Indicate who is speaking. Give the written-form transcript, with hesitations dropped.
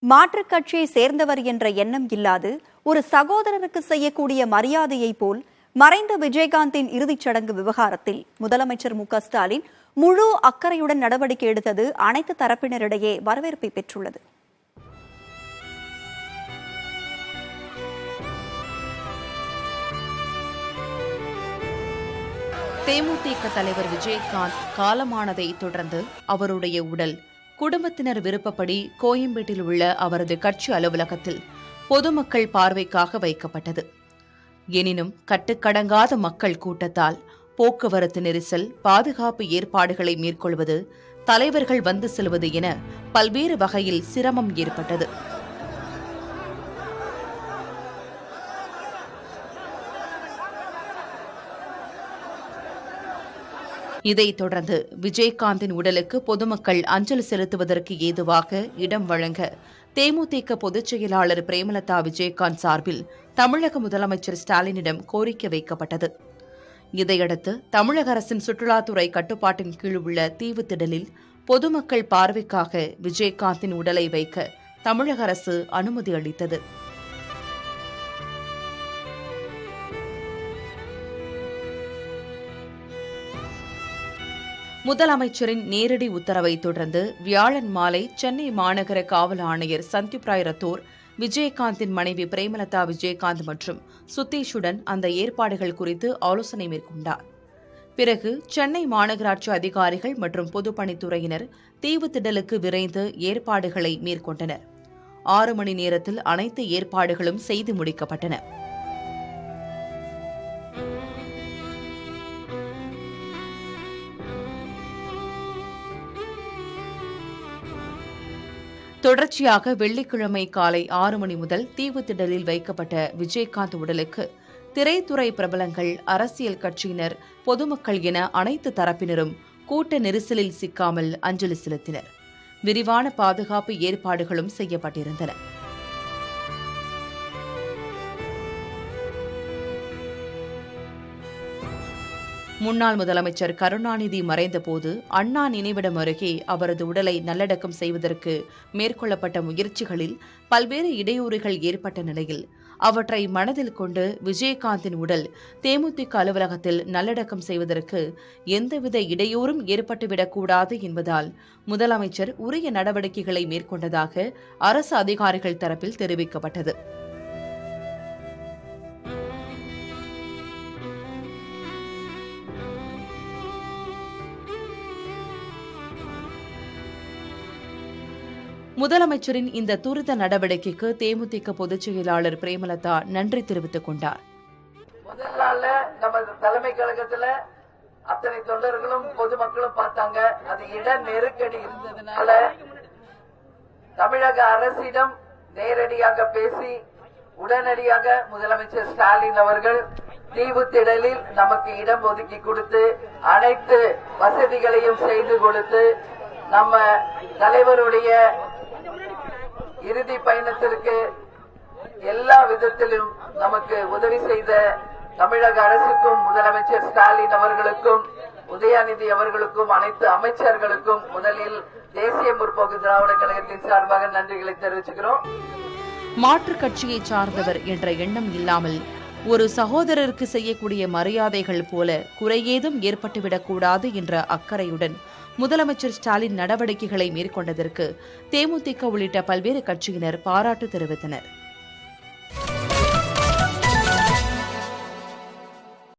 Speaker 1: மாற்றுக் கட்சியை சேர்ந்தவர் என்ற எண்ணம் இல்லாது ஒரு சகோதரருக்கு செய்யக்கூடிய மரியாதையை போல் மறைந்த விஜயகாந்தின் இறுதிச் சடங்கு விவகாரத்தில் முதலமைச்சர் மு.க.ஸ்டாலின் முழு அக்கறையுடன் நடவடிக்கை எடுத்தது அனைத்து தரப்பினரிடையே வரவேற்பை பெற்றுள்ளது.
Speaker 2: தேமுதிக தலைவர் விஜயகாந்த் காலமானதை தொடர்ந்து அவருடைய உடல் குடும்பத்தினர் விருப்பப்படி கோயம்பேட்டில் உள்ள அவரது கட்சி அலுவலகத்தில் பொதுமக்கள் பார்வைக்காக வைக்கப்பட்டது. எனினும் கட்டுக்கடங்காத மக்கள் கூட்டத்தால் போக்குவரத்து நெரிசல், பாதுகாப்பு ஏற்பாடுகளை மேற்கொள்வது, தலைவர்கள் வந்து செல்வது என பல்வேறு வகையில் சிரமம் ஏற்பட்டது. இதைத் தொடர்ந்து விஜயகாந்தின் உடலுக்கு பொதுமக்கள் அஞ்சலி செலுத்துவதற்கு ஏதுவாக இடம் வழங்க தேமுதிக பொதுச் செயலாளர் பிரேமலதா விஜயகாந்த் சார்பில் தமிழக முதலமைச்சர் ஸ்டாலினிடம் கோரிக்கை வைக்கப்பட்டது. இதையடுத்து தமிழக அரசின் சுற்றுலாத்துறை கட்டுப்பாட்டின் கீழ் உள்ள தீவுத்திடலில் பொதுமக்கள் பார்வைக்காக விஜயகாந்தின் உடலை வைக்க தமிழக அரசு அனுமதி அளித்தது. முதலமைச்சரின் நேரடி உத்தரவை தொடர்ந்து வியாழன் மாலை சென்னை மாநகர காவல் ஆணையர் சந்தீப் ராய் ரத்தோர் விஜயகாந்தின் மனைவி பிரேமலதா விஜயகாந்த் மற்றும் சுதீஷுடன் அந்த ஏற்பாடுகள் குறித்து ஆலோசனை மேற்கொண்டார். பிறகு சென்னை மாநகராட்சி அதிகாரிகள் மற்றும் பொதுப்பணித்துறையினர் தீவுத்திடலுக்கு விரைந்து ஏற்பாடுகளை மேற்கொண்டனர். 6 மணி நேரத்தில் அனைத்து ஏற்பாடுகளும் செய்து முடிக்கப்பட்டன. தொடர்ச்சியாக வெள்ளிக்கிழமை காலை 6 மணி முதல் தீவுத்திடலில் வைக்கப்பட்ட விஜயகாந்த் உடலுக்கு திரைத்துறை பிரபலங்கள், அரசியல் கட்சியினர், பொதுமக்கள் என அனைத்து தரப்பினரும் கூட்ட நெரிசலில் சிக்காமல் அஞ்சலி செலுத்தினர். விரிவான பாதுகாப்பு ஏற்பாடுகளும் செய்யப்பட்டிருந்தன. முன்னாள் முதலமைச்சர் கருணாநிதி மறைந்தபோது அண்ணா நினைவிடம் அருகே அவரது உடலை நல்லடக்கம் செய்வதற்கு மேற்கொள்ளப்பட்ட முயற்சிகளில் பல்வேறு இடையூறுகள் ஏற்பட்ட நிலையில் அவற்றை மனதில் கொண்டு விஜயகாந்தின் உடல் தேமுதிக அலுவலகத்தில் நல்லடக்கம் செய்வதற்கு எந்தவித இடையூறும் ஏற்பட்டுவிடக்கூடாது என்பதால் முதலமைச்சர் உரிய நடவடிக்கைகளை மேற்கொண்டதாக அரசு அதிகாரிகள் தரப்பில் தெரிவிக்கப்பட்டது. முதலமைச்சரின் இந்த துரித நடவடிக்கைக்கு தேமுதிக பொதுச் செயலாளர் பிரேமலதா நன்றி தெரிவித்துக் கொண்டார்.
Speaker 3: முதல் நாள்ல நம்ம தலைமை கழகத்துல அத்தனை தொண்டர்களும் பொதுமக்களும் பார்த்தாங்க. அது இட நெருக்கடி இருந்ததுனால தமிழக அரசிடம் நேரடியாக பேசி உடனடியாக முதலமைச்சர் ஸ்டாலின் அவர்கள் தீவுத்திடலில் நமக்கு இடம் ஒதுக்கி கொடுத்து அனைத்து வசதிகளையும் செய்து கொடுத்து நம்ம தலைவருடைய இறுதி பயணத்திற்கு எல்லா விதத்திலும் நமக்கு உதவி செய்த தமிழக அரசுக்கும் முதலமைச்சர் ஸ்டாலின் அவர்களுக்கும் உதயநிதி அவர்களுக்கும் அனைத்து அமைச்சர்களுக்கும் முதலில் தேசிய முற்போக்கு திராவிட கழகத்தின் சார்பாக நன்றிகளை தெரிவிச்சுக்கிறோம்.
Speaker 2: மாற்றுக் கட்சியை சார்ந்தவர் என்ற எண்ணம் இல்லாமல் ஒரு சகோதரருக்கு செய்யக்கூடிய மரியாதைகள் போல குறையேதும் ஏற்பட்டுவிடக்கூடாது என்ற அக்கறையுடன் முதலமைச்சர் ஸ்டாலின் நடவடிக்கைகளை மேற்கொண்டதற்கு தேமுதிக உள்ளிட்ட பல்வேறு கட்சியினர் பாராட்டு தெரிவித்தனர்.